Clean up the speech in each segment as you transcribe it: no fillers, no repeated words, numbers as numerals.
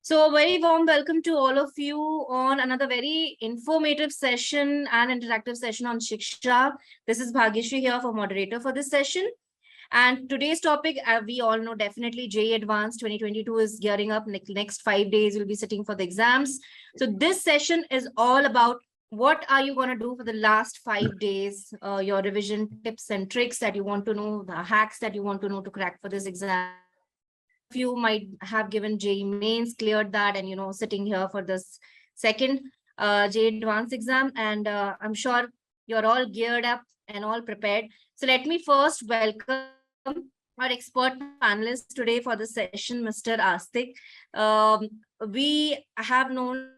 So, a very warm welcome to all of you on another very informative session and interactive session on Shiksha. This is Bhagyashree here for moderator for this session. And today's topic, we all know definitely JEE Advanced 2022 is gearing up. Next 5 days, we'll be sitting for the exams. So this session is all about what are you going to do for the last 5 days, your revision tips and tricks that you want to know, the hacks that you want to know to crack for this exam. You might have given JEE mains, cleared that, and sitting here for this second JEE Advanced exam. And I'm sure you're all geared up and all prepared. So let me first welcome our expert panelist today for the session, Mr. Aastik. We have known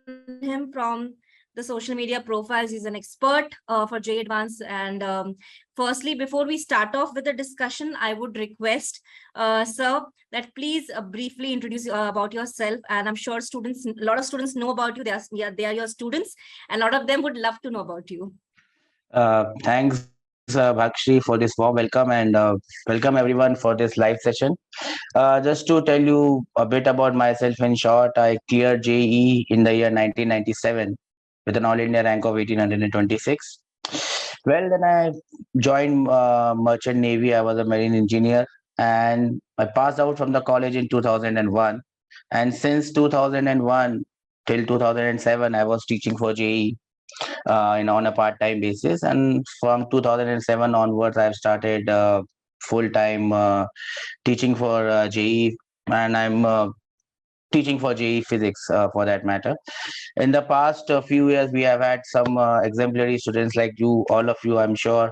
him from the social media profiles. He's an expert for JEE Advance. And firstly, before we start off with the discussion, I would request, sir, that please briefly introduce about yourself. And I'm sure a lot of students know about you. They are your students, and a lot of them would love to know about you. Thanks, Bhakshi, for this warm welcome, and welcome everyone for this live session. Just to tell you a bit about myself in short, I cleared JEE in the year 1997 with an All India rank of 1826. Well, then I joined Merchant Navy. I was a marine engineer, and I passed out from the college in 2001. And since 2001 till 2007, I was teaching for JEE on a part-time basis, and from 2007 onwards I've started full-time teaching for JEE, and I'm teaching for JEE physics for that matter. In the past few years we have had some exemplary students like you, all of you, I'm sure.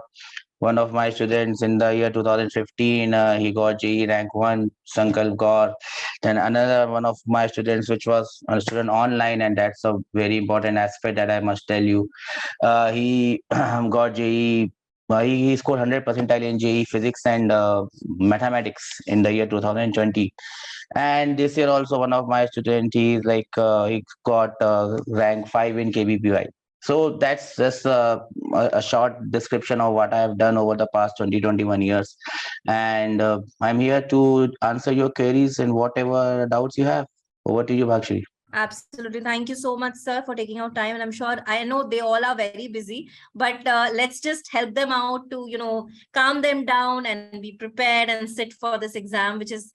One of my students in the year 2015, he got JEE rank 1, Sankalp Gaur. Then another one of my students, which was a student online, and that's a very important aspect that I must tell you. He got JEE. He scored 100 percentile in JEE physics and mathematics in the year 2020. And this year also one of my students, he got rank 5 in KBPY. So that's just a short description of what I have done over the past 21 years. And I'm here to answer your queries and whatever doubts you have. Over to you, Bhakshi. Absolutely. Thank you so much, sir, for taking out time. And I'm sure, I know they all are very busy, but let's just help them out to, calm them down and be prepared and sit for this exam, which is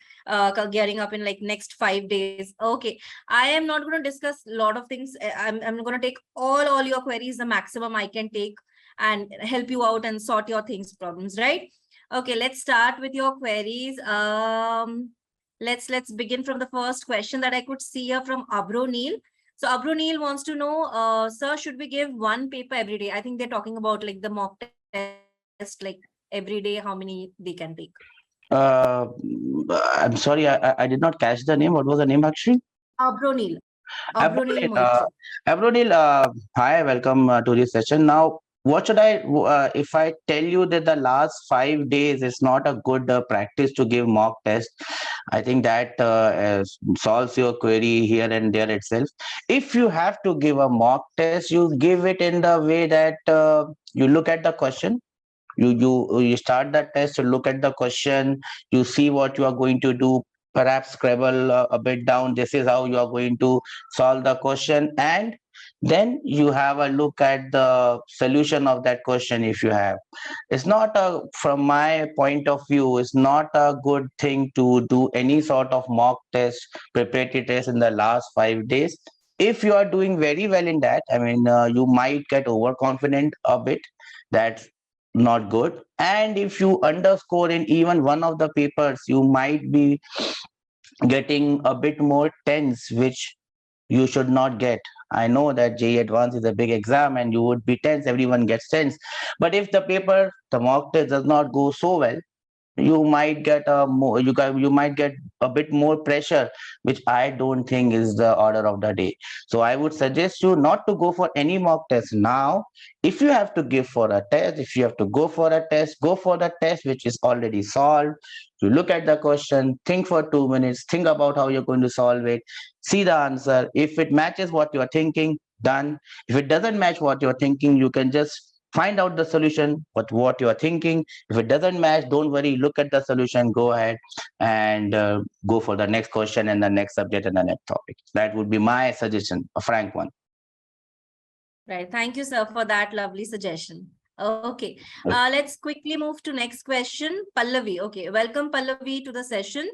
gearing up in like next 5 days. Okay. I am not going to discuss a lot of things. I'm going to take all your queries, the maximum I can take, and help you out and sort your problems, right? Okay, let's start with your queries. Let's begin from the first question that I could see here from Abro Neil. So Abro Neil wants to know, sir, should we give one paper every day? I think they're talking about like the mock test, like every day, how many they can take. I'm sorry, I did not catch the name. What was the name, actually? Abro Neil. Abro Neil, hi, welcome to this session. Now, what should if I tell you that the last 5 days is not a good practice to give mock test, I think that solves your query here and there itself. If you have to give a mock test, you give it in the way that you look at the question. You start the test, you look at the question, you see what you are going to do, perhaps scribble a bit down, this is how you are going to solve the question, and then you have a look at the solution of that question if you have. It's not from my point of view, it's not a good thing to do any sort of mock test, preparatory test in the last 5 days. If you are doing very well in that, I mean, you might get overconfident a bit. That's not good. And if you underscore in even one of the papers, you might be getting a bit more tense, which you should not get. I know that JEE Advance is a big exam and you would be tense, everyone gets tense. But if the mock test does not go so well, you might get you might get a bit more pressure, which I don't think is the order of the day. So I would suggest you not to go for any mock test now. If you have to give for a test, if you have to go for a test, go for the test which is already solved. You look at the question, think for 2 minutes, think about how you're going to solve it, see the answer. If it matches what you're thinking, done. If it doesn't match what you're thinking, you can just find out the solution, what you are thinking. If it doesn't match, don't worry, look at the solution, go ahead and go for the next question and the next subject and the next topic. That would be my suggestion, a frank one. Right. Thank you, sir, for that lovely suggestion. Okay. Let's quickly move to next question. Pallavi. Okay. Welcome, Pallavi, to the session.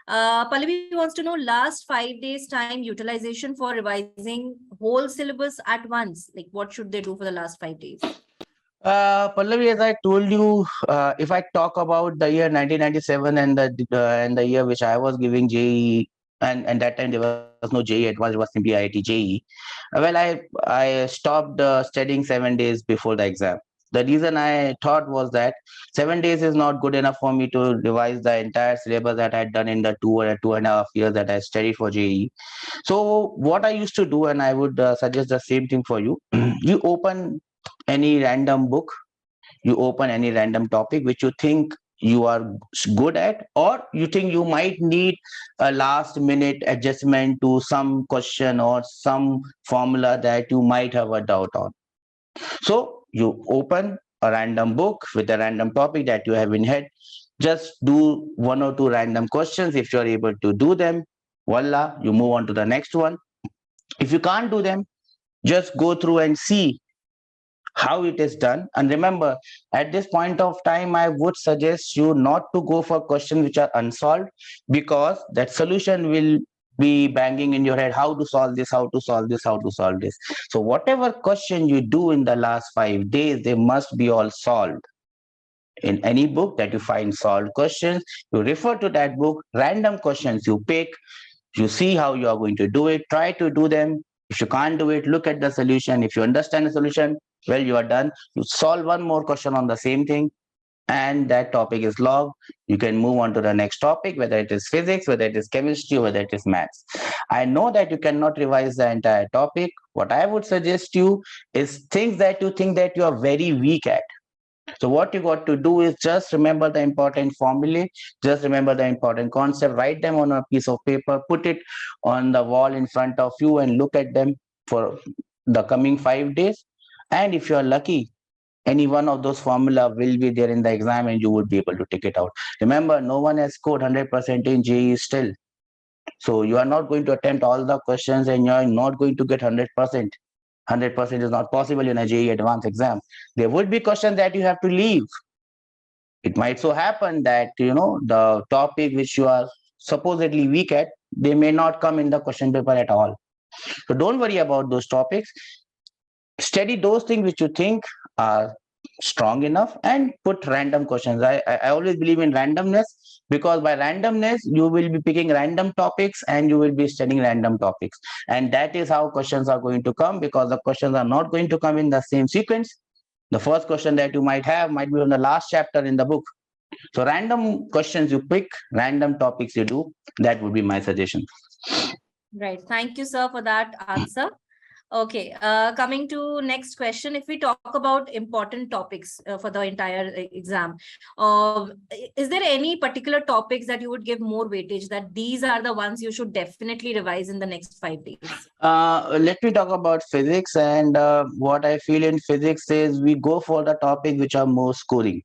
Pallavi wants to know last 5 days time utilization for revising whole syllabus at once. Like, what should they do for the last 5 days? Pallavi, as I told you, if I talk about the year 1997 and the year which I was giving JEE, and that time there was no JEE Advanced, it was simply IIT JEE. Well, I stopped studying 7 days before the exam. The reason I thought was that 7 days is not good enough for me to revise the entire syllabus that I had done in the 2.5 years that I studied for JEE. So what I used to do, and I would suggest the same thing for you, you open any random book, you open any random topic which you think you are good at, or you think you might need a last minute adjustment to some question or some formula that you might have a doubt on. So you open a random book with a random topic that you have in head, just do one or two random questions. If you're able to do them, voila, you move on to the next one. If you can't do them, just go through and see how it is done. And remember, at this point of time, I would suggest you not to go for questions which are unsolved, because that solution will be banging in your head, how to solve this, how to solve this, how to solve this. So whatever question you do in the last 5 days, they must be all solved. In any book that you find solved questions, you refer to that book. Random questions you pick, you see how you are going to do it, try to do them. If you can't do it, look at the solution. If you understand the solution, well, you are done. You solve one more question on the same thing, and that topic is logged. You can move on to the next topic, whether it is physics, whether it is chemistry, whether it is maths. I know that you cannot revise the entire topic. What I would suggest you is things that you think that you are very weak at. So what you got to do is just remember the important formulae, just remember the important concept, write them on a piece of paper, put it on the wall in front of you and look at them for the coming 5 days. And if you are lucky, any one of those formula will be there in the exam and you would be able to take it out. Remember, no one has scored 100% in JEE still. So you are not going to attempt all the questions and you are not going to get 100%. 100% is not possible in a JEE Advanced exam. There would be questions that you have to leave. It might so happen that, the topic which you are supposedly weak at, they may not come in the question paper at all. So don't worry about those topics. Study those things which you think are strong enough and put random questions. I always believe in randomness, because by randomness you will be picking random topics and you will be studying random topics, and that is how questions are going to come, because the questions are not going to come in the same sequence. The first question that you might have might be on the last chapter in the book. So random questions you pick, random topics you do. That would be my suggestion. Right. Thank you, sir, for that answer. Okay, coming to next question. If we talk about important topics for the entire exam, is there any particular topics that you would give more weightage, that these are the ones you should definitely revise in the next 5 days? Let me talk about physics. And what I feel in physics is we go for the topic which are more scoring.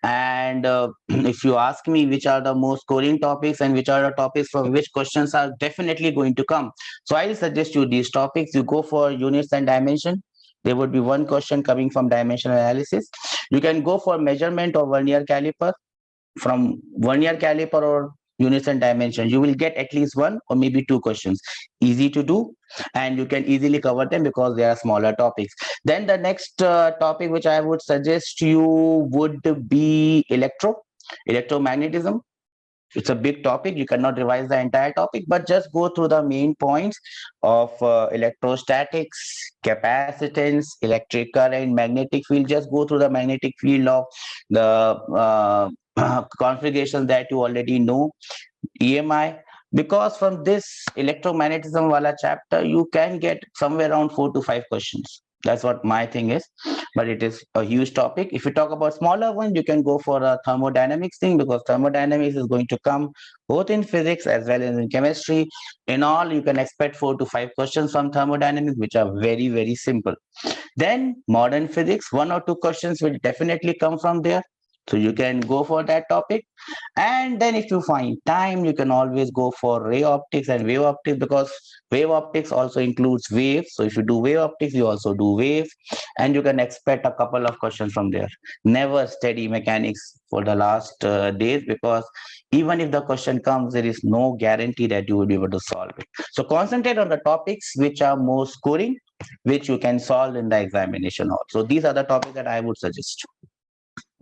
And if you ask me which are the most scoring topics and which are the topics from which questions are definitely going to come, so I'll suggest you these topics. You go for units and dimension. There would be one question coming from dimensional analysis. You can go for measurement or vernier caliper. From vernier caliper or units and dimension, you will get at least one or maybe two questions. Easy to do, and you can easily cover them because they are smaller topics. Then the next topic which I would suggest you would be electromagnetism. It's a big topic. You cannot revise the entire topic, but just go through the main points of electrostatics, capacitance, electric current, magnetic field. Just go through the magnetic field of the configurations that you already know, EMI. Because from this electromagnetism wala chapter, you can get somewhere around 4 to 5 questions. That's what my thing is. But it is a huge topic. If you talk about smaller one, you can go for a thermodynamics thing, because thermodynamics is going to come both in physics as well as in chemistry. In all, you can expect 4 to 5 questions from thermodynamics, which are very, very simple. Then modern physics, 1 or 2 questions will definitely come from there. So you can go for that topic. And then if you find time, you can always go for ray optics and wave optics, because wave optics also includes waves. So if you do wave optics, you also do waves, and you can expect a couple of questions from there. Never study mechanics for the last days, because even if the question comes, there is no guarantee that you will be able to solve it. So concentrate on the topics which are more scoring, which you can solve in the examination hall. So these are the topics that I would suggest.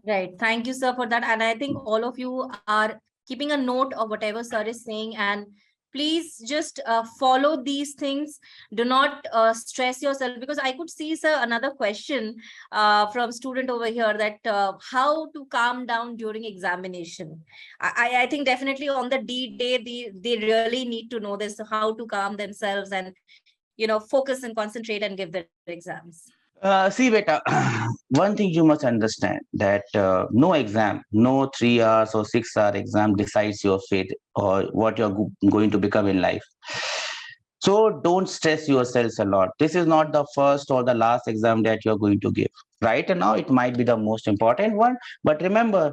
Right. Thank you, sir, for that. And I think all of you are keeping a note of whatever sir is saying. And please just follow these things. Do not stress yourself, because I could see, sir, another question from student over here, that how to calm down during examination. I think definitely on the D day, they really need to know this, how to calm themselves and, focus and concentrate and give their exams. See, beta, one thing you must understand, that no exam, no 3 hours or 6 hour exam decides your fate or what you're going to become in life. So don't stress yourselves a lot. This is not the first or the last exam that you're going to give. Right now, it might be the most important one, but remember,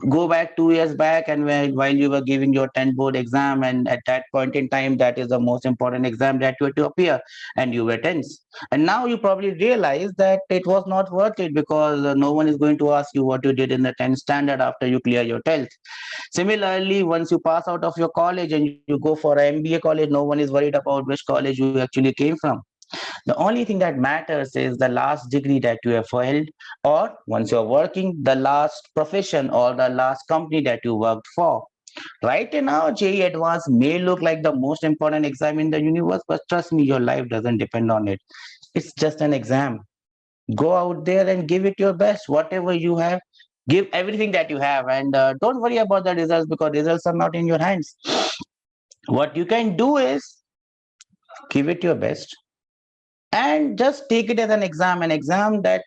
go back 2 years back, and while you were giving your 10 board exam, and at that point in time, that is the most important exam that you had to appear, and you were tense. And now you probably realize that it was not worth it, because no one is going to ask you what you did in the 10th standard after you clear your 12th. Similarly, once you pass out of your college and you go for an MBA college, no one is worried about which college you actually came from. The only thing that matters is the last degree that you have held, or once you're working, the last profession or the last company that you worked for. Right now, JEE Advanced may look like the most important exam in the universe, but trust me, your life doesn't depend on it. It's just an exam. Go out there and give it your best. Whatever you have, give everything that you have, and don't worry about the results, because results are not in your hands. What you can do is give it your best, and just take it as an exam that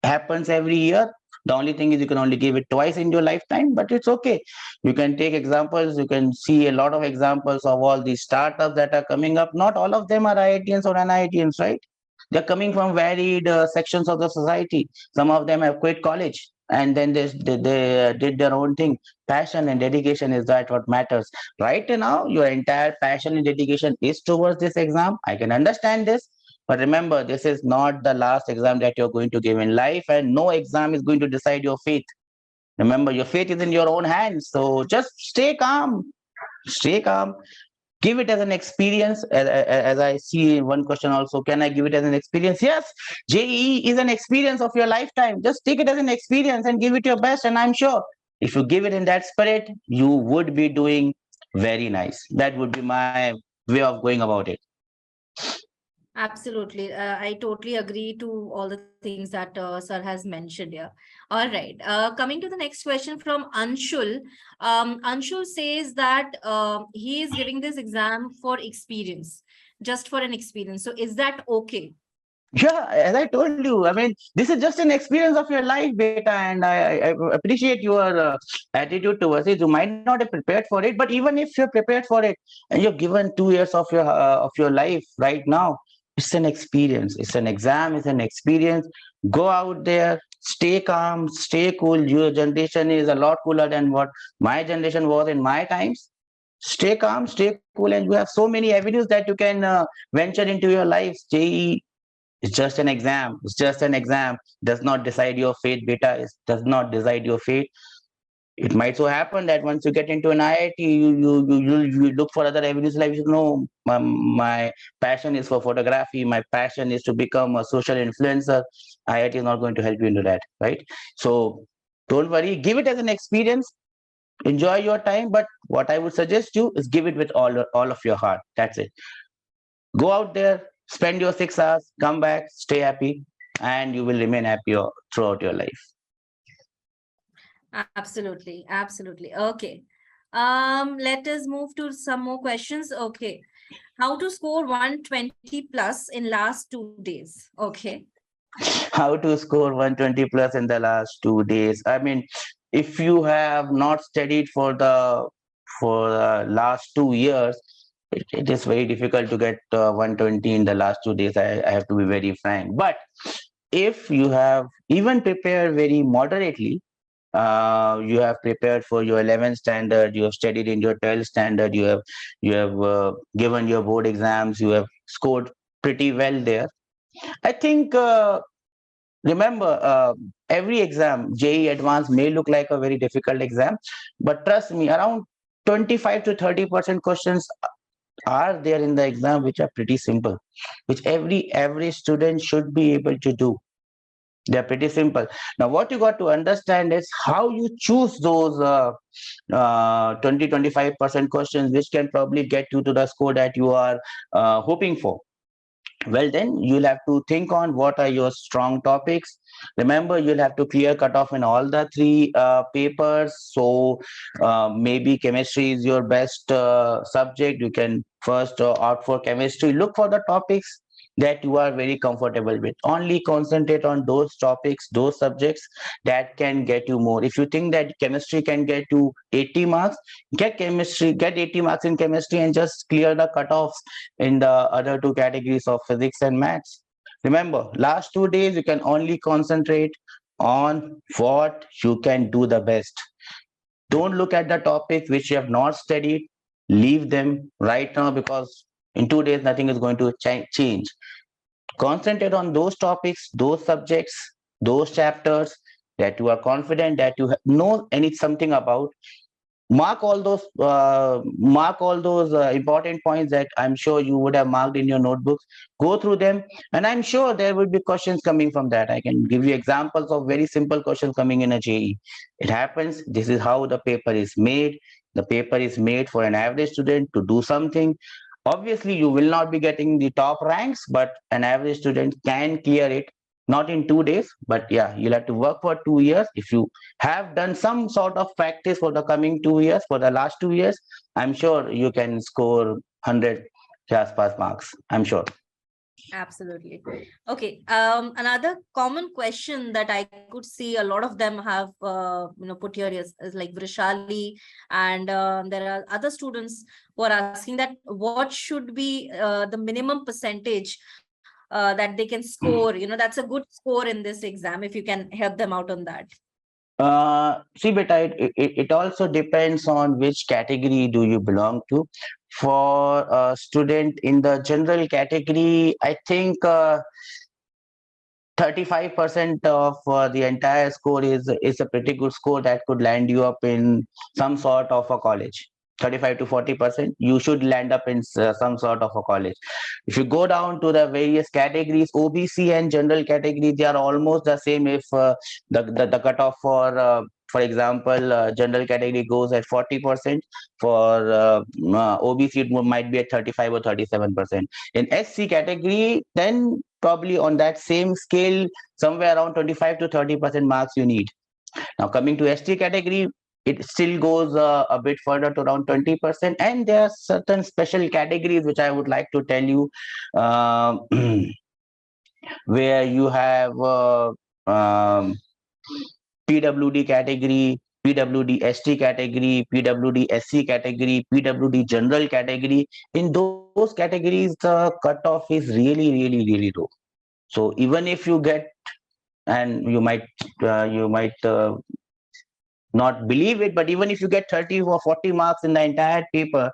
happens every year. The only thing is you can only give it twice in your lifetime, but it's okay. You can take examples. You can see a lot of examples of all these startups that are coming up. Not all of them are IITians or NIITians, right? They're coming from varied sections of the society. Some of them have quit college, and then they did their own thing. Passion and dedication is that what matters. Right now, your entire passion and dedication is towards this exam. I can understand this, but remember, this is not the last exam that you're going to give in life, and no exam is going to decide your fate. Remember, your fate is in your own hands. So just stay calm. Stay calm. Give it as an experience. As I see in one question also, can I give it as an experience? Yes, JEE is an experience of your lifetime. Just take it as an experience and give it your best. And I'm sure if you give it in that spirit, you would be doing very nice. That would be my way of going about it. Absolutely. I totally agree to all the things that sir has mentioned here. All right. Coming to the next question from Anshul. Anshul says that he is giving this exam for experience, just for an experience. So is that okay? Yeah, as I told you, I mean, this is just an experience of your life, beta, and I appreciate your attitude towards it. You might not have prepared for it, but even if you're prepared for it and you're given 2 years of your life right now, it's an experience. It's an exam. It's an experience. Go out there, stay calm, stay cool. Your generation is a lot cooler than what my generation was in my times. Stay calm, stay cool, and you have so many avenues that you can venture into your life. JEE, it's just an exam. It's just an exam. Does not decide your fate, beta. It does not decide your fate. It might so happen that once you get into an IIT, you look for other avenues. Like, you know, my passion is for photography. My passion is to become a social influencer. IIT is not going to help you into that, right? So don't worry. Give it as an experience. Enjoy your time. But what I would suggest you is give it with all of your heart. That's it. Go out there, spend your 6 hours, come back, stay happy, and you will remain happy throughout your life. Absolutely. Absolutely. Okay. Let us move to some more questions. Okay. How to score 120 plus in last 2 days. Okay. How to score 120 plus in the last 2 days? I mean, if you have not studied for the last 2 years, it is very difficult to get 120 in the last 2 days. I have to be very frank. But if you have even prepared very moderately, you have prepared for your 11th standard, you have studied in your 12th standard, you have given your board exams, you have scored pretty well there. I think remember, every exam, JEE Advanced may look like a very difficult exam, but trust me, around 25 to 30% questions are there in the exam which are pretty simple, which every average student should be able to do. They're pretty simple. Now, what you got to understand is how you choose those 20-25% questions, which can probably get you to the score that you are hoping for. Well, then you'll have to think on what are your strong topics. Remember, you'll have to clear cutoff in all the three papers. So maybe chemistry is your best subject. You can first opt for chemistry. Look for the topics that you are very comfortable with. Only concentrate on those topics, those subjects that can get you more. If you think that chemistry can get you 80 marks, get 80 marks in chemistry and just clear the cutoffs in the other two categories of physics and maths. Remember, last 2 days you can only concentrate on what you can do the best. Don't look at the topics which you have not studied. Leave them right now, because in 2 days nothing is going to change. Concentrate on those topics, those subjects, those chapters that you are confident that you know any something about. Mark all those important points that I'm sure you would have marked in your notebooks. Go through them, and I'm sure there will be questions coming from that. I can give you examples of very simple questions coming in a JE. It happens. This is how the paper is made. The paper is made for an average student to do something. Obviously you will not be getting the top ranks, but an average student can clear it, not in 2 days, but yeah, you'll have to work for 2 years. If you have done some sort of practice for the coming 2 years, for the last 2 years, I'm sure you can score 100 class pass marks. I'm sure. Absolutely. Okay. Another common question that I could see a lot of them have, put here is like Vrishali, and there are other students who are asking that what should be the minimum percentage that they can score. That's a good score in this exam. If you can help them out on that. See, beta, it also depends on which category do you belong to. For a student in the general category, I think 35% of the entire score is a pretty good score that could land you up in some sort of a college. 35 to 40%, you should land up in some sort of a college. If you go down to the various categories, OBC and general category, they are almost the same. If the cutoff for example, general category goes at 40%, for OBC it might be at 35 or 37%. In SC category, then probably on that same scale, somewhere around 25 to 30% marks you need. Now coming to ST category, it still goes a bit further to around 20%, and there are certain special categories which I would like to tell you, uh, where you have PWD category, PWD ST category, PWD SC category, PWD general category. In those categories, the cutoff is really low. So even if you get, and you might not believe it, but even if you get 30 or 40 marks in the entire paper,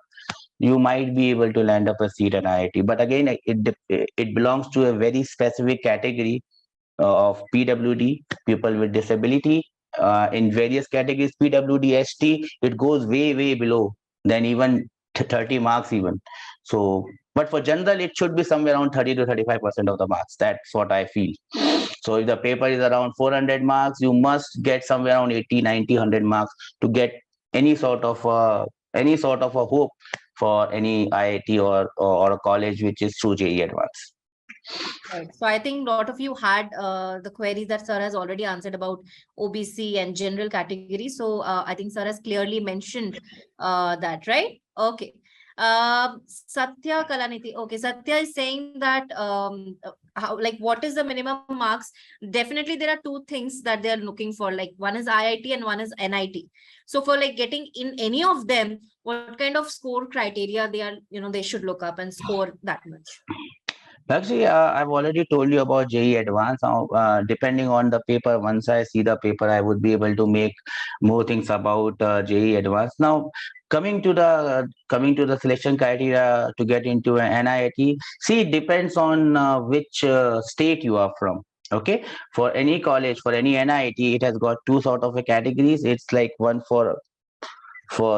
you might be able to land up a seat at IIT. But again, it belongs to a very specific category of PWD, people with disability. In various categories, PWD ST, it goes way below than even 30 marks even. So, but for general, it should be somewhere around 30 to 35% of the marks. That's what I feel. So if the paper is around 400 marks, you must get somewhere around 80, 90, 100 marks to get any sort of a hope for any IIT or a college which is through JEE Advanced. Right. So I think a lot of you had the queries that sir has already answered about OBC and general category. So I think sir has clearly mentioned that, right? Okay. Satya Kalaniti. Okay, Satya is saying that like what is the minimum marks? Definitely there are two things that they are looking for. Like one is IIT and one is NIT. So for like getting in any of them, what kind of score criteria they are, they should look up and score that much? Actually, I've already told you about JEE Advance. Now, depending on the paper, once I see the paper, I would be able to make more things about JEE Advance. Now, coming to the selection criteria to get into an NIT, see, it depends on which state you are from. Okay, for any college, for any NIT, it has got two sort of a categories. It's like one for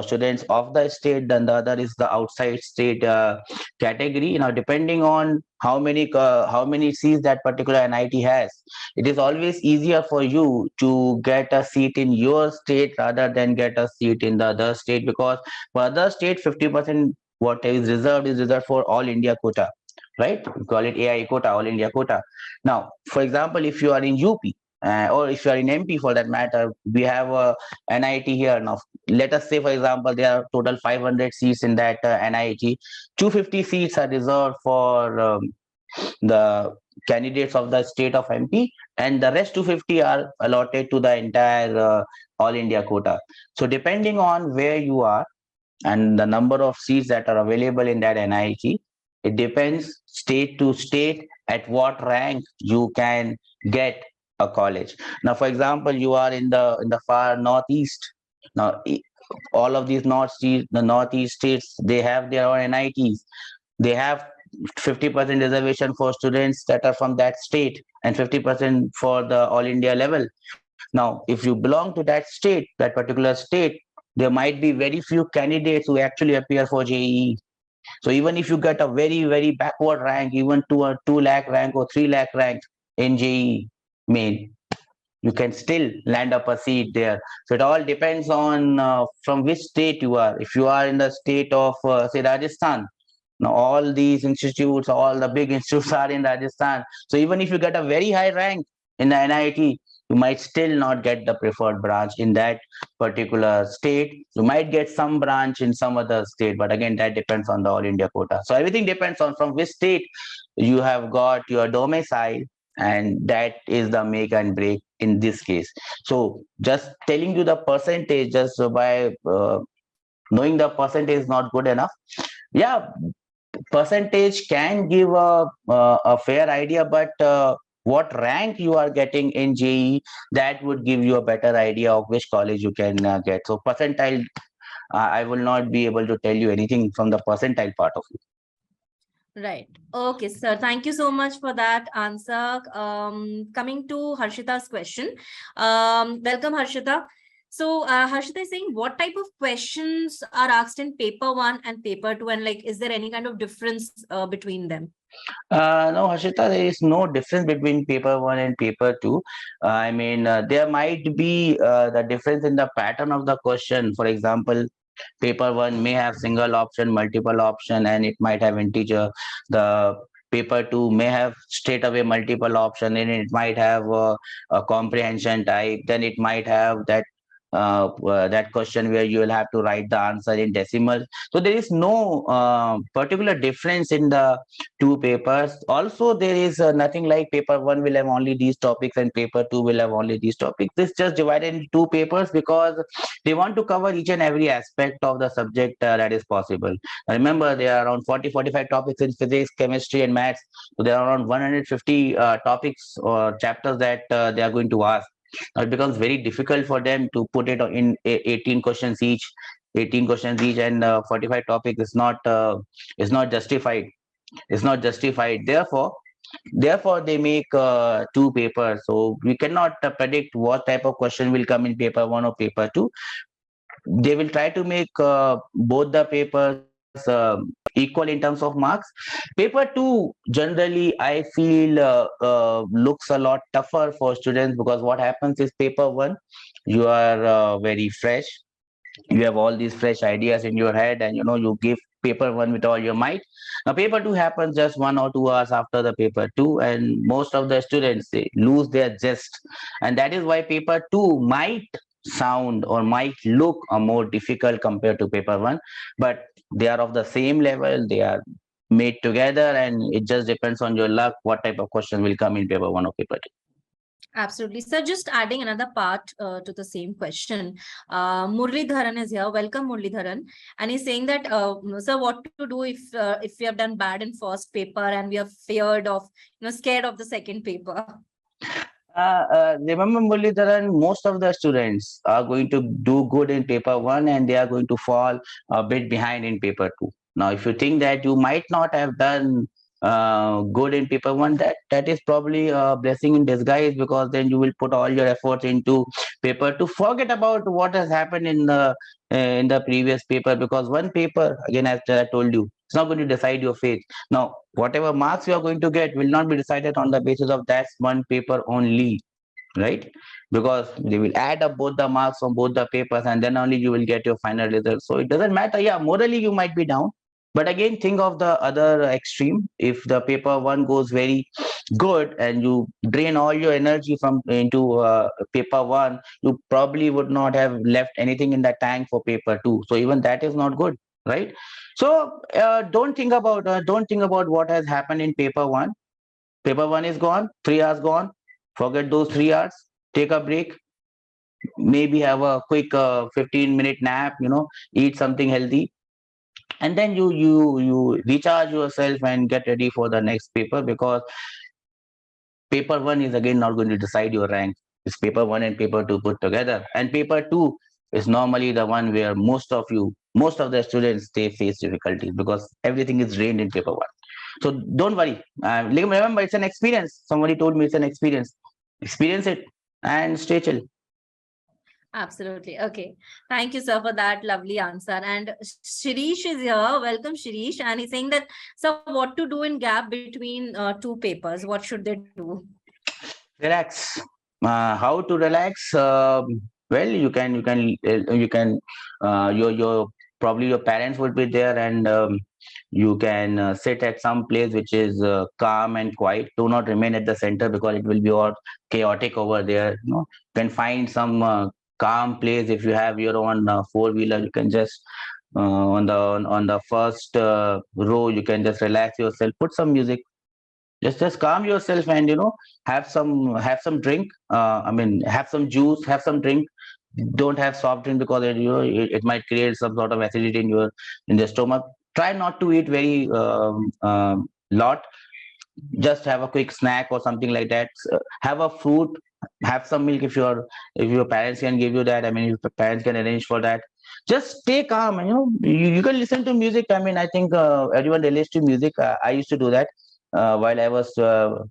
students of the state, then the other is the outside state category. Now, depending on how many seats that particular NIT has, it is always easier for you to get a seat in your state rather than get a seat in the other state, because for other state 50% what is reserved for all India quota, right? We call it AI quota, all India quota. Now, for example, if you are in UP, or if you are in MP for that matter, we have a NIT here. Now, let us say, for example, there are total 500 seats in that NIT. 250 seats are reserved for the candidates of the state of MP, and the rest 250 are allotted to the entire All India quota. So, depending on where you are and the number of seats that are available in that NIT, it depends state to state at what rank you can get a college. Now, for example, you are in the far northeast. Now, all of these the northeast states, they have their own NITs. They have 50% reservation for students that are from that state and 50% for the all India level. Now, if you belong to that state, that particular state, there might be very few candidates who actually appear for JEE. So even if you get a very, very backward rank, even to a 2 lakh rank or 3 lakh rank in JEE main, you can still land up a seat there. So it all depends on from which state you are. If you are in the state of, say, Rajasthan, now all these institutes, all the big institutes are in Rajasthan. So even if you get a very high rank in the NIT, you might still not get the preferred branch in that particular state. You might get some branch in some other state, but again, that depends on the All India quota. So everything depends on from which state you have got your domicile, and that is the make and break in this case. So just telling you the percentage just by knowing the percentage is not good enough. Yeah, percentage can give a fair idea, but what rank you are getting in JEE, that would give you a better idea of which college you can get. So percentile, I will not be able to tell you anything from the percentile part of it. Right. Okay, sir. Thank you so much for that answer. Coming to Harshita's question. Welcome, Harshita. So, Harshita is saying, what type of questions are asked in paper one and paper two, and like, is there any kind of difference between them? No, Hashita, there is no difference between paper one and paper two. I mean, there might be the difference in the pattern of the question. For example, paper one may have single option, multiple option, and it might have integer. The paper two may have straight away multiple option, and it might have a comprehension type. Then it might have that question where you will have to write the answer in decimal. So there is no particular difference in the two papers. Also, there is nothing like paper one will have only these topics and paper two will have only these topics. This just divided into two papers because they want to cover each and every aspect of the subject that is possible. Remember, there are around 40-45 topics in physics, chemistry, and maths. So there are around 150 topics or chapters that they are going to ask. Now it becomes very difficult for them to put it in 18 questions each. 18 questions each and 45 topics is not justified. It's not justified. Therefore they make two papers. So we cannot predict what type of question will come in paper one or paper two. They will try to make both the papers equal in terms of marks. Paper two generally I feel looks a lot tougher for students, because what happens is paper one, you are very fresh, you have all these fresh ideas in your head, and you give paper one with all your might. Now paper two happens just 1 or 2 hours after the paper two, and most of the students, they lose their zest, and that is why paper two might sound or might look more difficult compared to paper one. But They are of the same level. They are made together, and it just depends on your luck what type of question will come in paper 1 or paper 2. Absolutely. So just adding another part to the same question. Murlidharan is here. Welcome, Murlidharan. And he's saying that, sir, what to do if we have done bad in first paper and we are feared of, scared of the second paper? Remember, Muralidharan, most of the students are going to do good in paper 1 and they are going to fall a bit behind in paper 2. Now, if you think that you might not have done good in paper 1, that is probably a blessing in disguise, because then you will put all your efforts into paper 2. Forget about what has happened in the previous paper, because one paper, again, as I told you, it's not going to decide your fate. Now, whatever marks you are going to get will not be decided on the basis of that one paper only, right? Because they will add up both the marks from both the papers, and then only you will get your final result. So it doesn't matter. Yeah, morally you might be down, but again, think of the other extreme. If the paper 1 goes very good and you drain all your energy from into paper 1, you probably would not have left anything in the tank for paper 2. So even that is not good, right? So don't think about what has happened in paper 1. Paper 1 is gone, 3 hours gone. Forget those 3 hours. Take a break. Maybe have a quick 15-minute nap. Eat something healthy, and then you recharge yourself and get ready for the next paper, because paper 1 is again not going to decide your rank. It's paper 1 and paper 2 put together, and paper 2 is normally the one where most of the students they face difficulties, because everything is drained in paper 1. So don't worry. Remember, it's an experience. Somebody told me it's an experience. Experience it and stay chill. Absolutely. Okay. Thank you, sir, for that lovely answer. And Shirish is here. Welcome, Shirish. And he's saying that, so what to do in gap between two papers? What should they do? Relax. How to relax? Well, you can your probably your parents would be there, and you can sit at some place which is calm and quiet. Do not remain at the center, because it will be all chaotic over there. You can find some calm place. If you have your own four-wheeler, you can just on the first row, you can just relax yourself, put some music, just calm yourself, and have some drink. Have some juice, have some drink. Don't have soft drink, because it might create some sort of acidity in the stomach. Try not to eat very lot. Just have a quick snack or something like that. Have a fruit, have some milk, if your parents can give you that. If your parents can arrange for that. Just stay calm, and you can listen to music. I think everyone relates to music. I used to do that while I was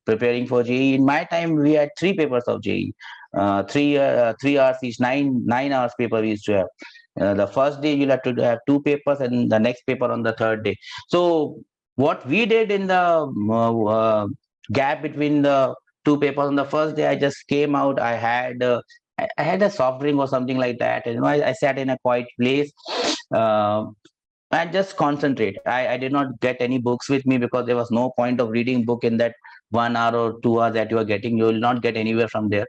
preparing for JEE. In my time, we had 3 papers of JEE, 3 hours each, nine hours paper we used to have. The first day you'll have to have 2 papers, and the next paper on the third day. So what we did in the gap between the 2 papers, on the first day I just came out. I had a soft drink or something like that, and I sat in a quiet place uh, and just concentrate. I did not get any books with me, because there was no point of reading book in that 1 hour or 2 hours that you are getting. You will not get anywhere from there.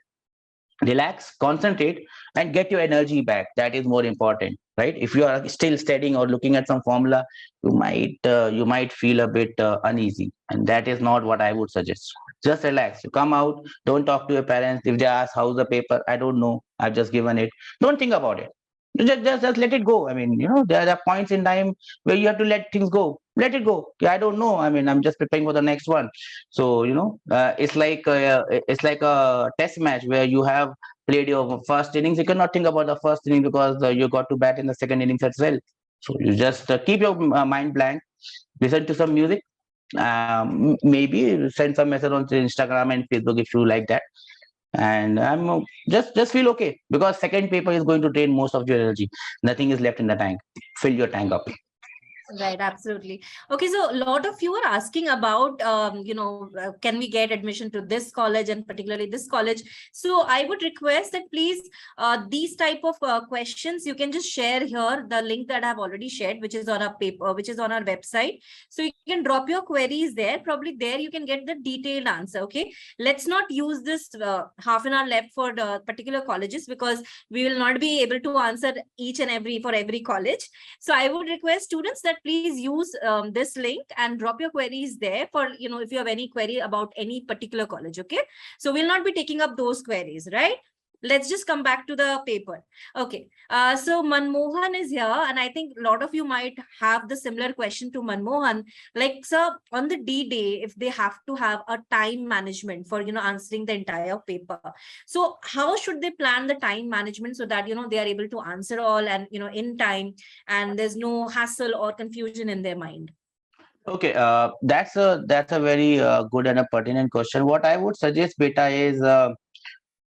Relax, concentrate, and get your energy back. That is more important, right? If you are still studying or looking at some formula, you might feel a bit uneasy, and that is not what I would suggest. Just relax. You come out, don't talk to your parents. If they ask how's the paper, I don't know, I've just given it. Don't think about it. Just let it go. There are points in time where you have to let things go. Let it go. Yeah, I don't know. I'm just preparing for the next one. So it's like a test match where you have played your first innings. You cannot think about the first inning, because you got to bat in the second innings as well. So you just keep your mind blank. Listen to some music. Maybe send some message on Instagram and Facebook if you like that. And just feel okay, because second paper is going to drain most of your energy. Nothing is left in the tank. Fill your tank up. Right, absolutely. Okay, so a lot of you are asking about, can we get admission to this college, and particularly this college? So I would request that please, these type of questions, you can just share here the link that I have already shared, which is on our paper, which is on our website. So you can drop your queries there. Probably there you can get the detailed answer. Okay, let's not use this half an hour left for the particular colleges, because we will not be able to answer each and every for every college. So I would request students that that please use this link and drop your queries there for, if you have any query about any particular college. Okay. So we'll not be taking up those queries, right? Let's just come back to the paper. Okay. So Manmohan is here, and I think a lot of you might have the similar question to Manmohan. Like, sir, on the D day, if they have to have a time management for, answering the entire paper. So how should they plan the time management so that, they are able to answer all and, in time, and there's no hassle or confusion in their mind? Okay, that's a very good and a pertinent question. What I would suggest, beta, is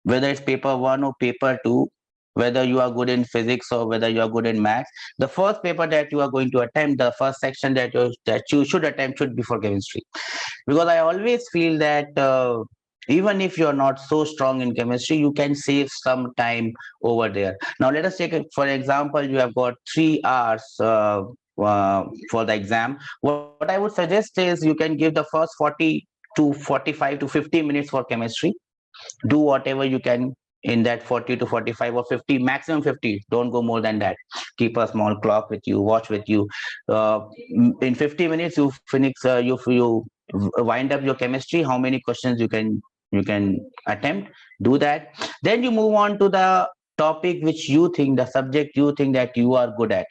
whether it's paper one or paper two, whether you are good in physics or whether you are good in maths, the first paper that you are going to attempt, the first section that you should attempt should be for chemistry. Because I always feel that even if you're not so strong in chemistry, you can save some time over there. Now, let us take it for example, you have got 3 hours for the exam. What I would suggest is you can give the first 40 to 45 to 50 minutes for chemistry. Do whatever you can in that 40 to 45 or 50, maximum 50. Don't go more than that. Keep a small clock with you, watch with you. In 50 minutes you finish, you wind up your chemistry, how many questions you can attempt. Do that. Then you move on to the topic which you think, the subject you think that you are good at.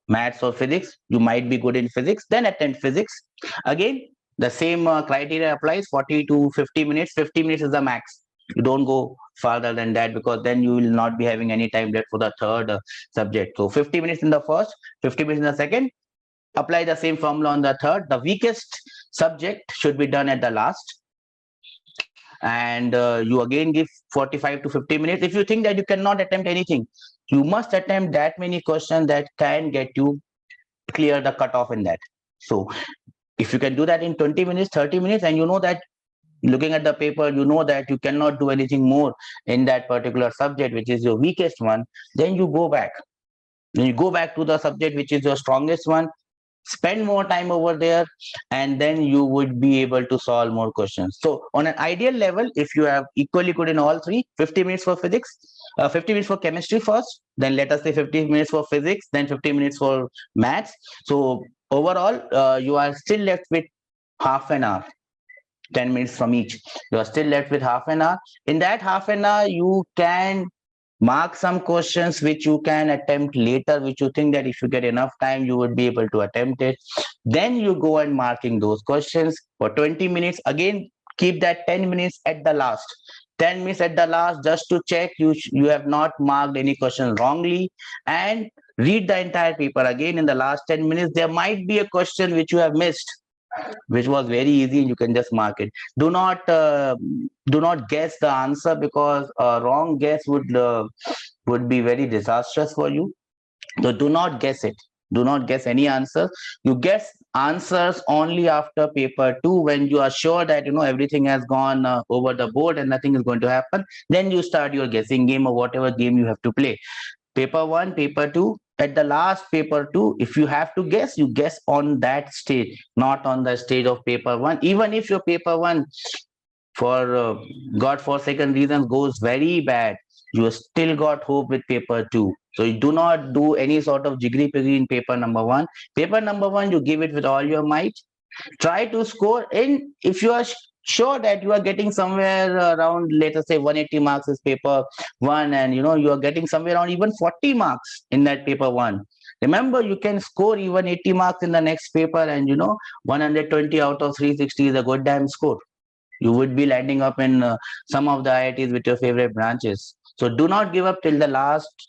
Maths or physics, you might be good in physics, then attempt physics. Again, the same criteria applies. 40 to 50 minutes, 50 minutes is the max. You don't go farther than that, because then you will not be having any time left for the third subject. So 50 minutes in the first, 50 minutes in the second. Apply the same formula on the third. The weakest subject should be done at the last, and you again give 45 to 50 minutes. If you think that you cannot attempt anything, you must attempt that many questions that can get you clear the cutoff in that. So if you can do that in 20 minutes, 30 minutes, and you know that looking at the paper, you know that you cannot do anything more in that particular subject, which is your weakest one, then you go back. Then you go back to the subject which is your strongest one, spend more time over there, and then you would be able to solve more questions. So on an ideal level, if you have equally good in all three, 50 minutes for physics, 50 minutes for chemistry first, then let us say 50 minutes for physics, then 50 minutes for maths. So overall, you are still left with half an hour, 10 minutes from each. You are still left with half an hour. In that half an hour, you can mark some questions which you can attempt later, which you think that if you get enough time, you would be able to attempt it. Then you go and marking those questions for 20 minutes. Again, keep that 10 minutes at the last. 10 minutes at the last just to check you have not marked any questions wrongly, and read the entire paper again in the last 10 minutes. There might be a question which you have missed, which was very easy, and you can just mark it. Do not guess the answer, because a wrong guess would be very disastrous for you. So do not guess it. Do not guess any answers. You guess answers only after paper two, when you are sure that everything has gone over the board and nothing is going to happen. Then you start your guessing game or whatever game you have to play. Paper one, paper two. At the last paper two, if you have to guess, you guess on that stage, not on the stage of paper one. Even if your paper one, for God forsaken reasons, goes very bad, you still got hope with paper two. So you do not do any sort of jiggery piggery in paper number one. Paper number one, you give it with all your might. Try to score in. If you are sure that you are getting somewhere around, let us say 180 marks is paper one, and you are getting somewhere around even 40 marks in that paper one, remember, you can score even 80 marks in the next paper, and 120 out of 360 is a good damn score. You would be landing up in some of the IITs with your favorite branches. So do not give up till the last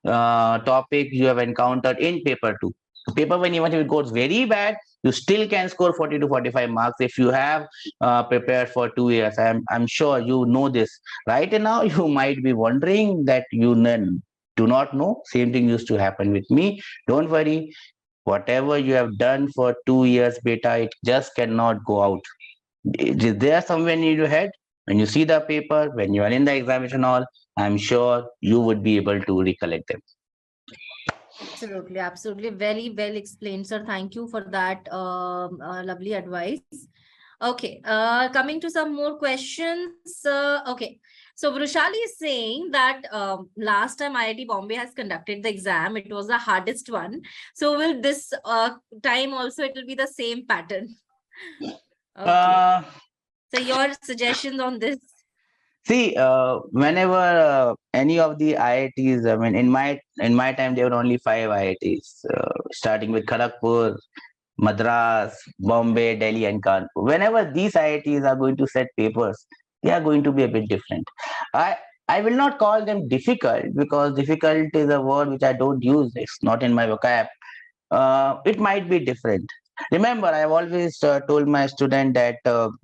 topic you have encountered in paper two. Paper one, even if it goes very bad, you still can score 40 to 45 marks if you have prepared for 2 years. I'm sure you know this. Right now, you might be wondering that you do not know. Same thing used to happen with me. Don't worry. Whatever you have done for 2 years, beta, it just cannot go out. It is there somewhere in your head. When you see the paper, when you are in the examination hall, I'm sure you would be able to recollect them. Absolutely, absolutely. Very well explained, sir. Thank you for that lovely advice. Okay, coming to some more questions. Okay, so Vrushali is saying that last time IIT Bombay has conducted the exam, it was the hardest one. So will this time also it will be the same pattern? Okay. Uh, So your suggestions on this? See, whenever any of the IITs, I mean, in my time there were only five IITs, starting with Kharagpur, Madras, Bombay, Delhi, and Kanpur. Whenever these IITs are going to set papers, they are going to be a bit different. I I will not call them difficult because difficult is a word which I don't use. It's not in my vocab. It might be different. Remember, I've always told my student that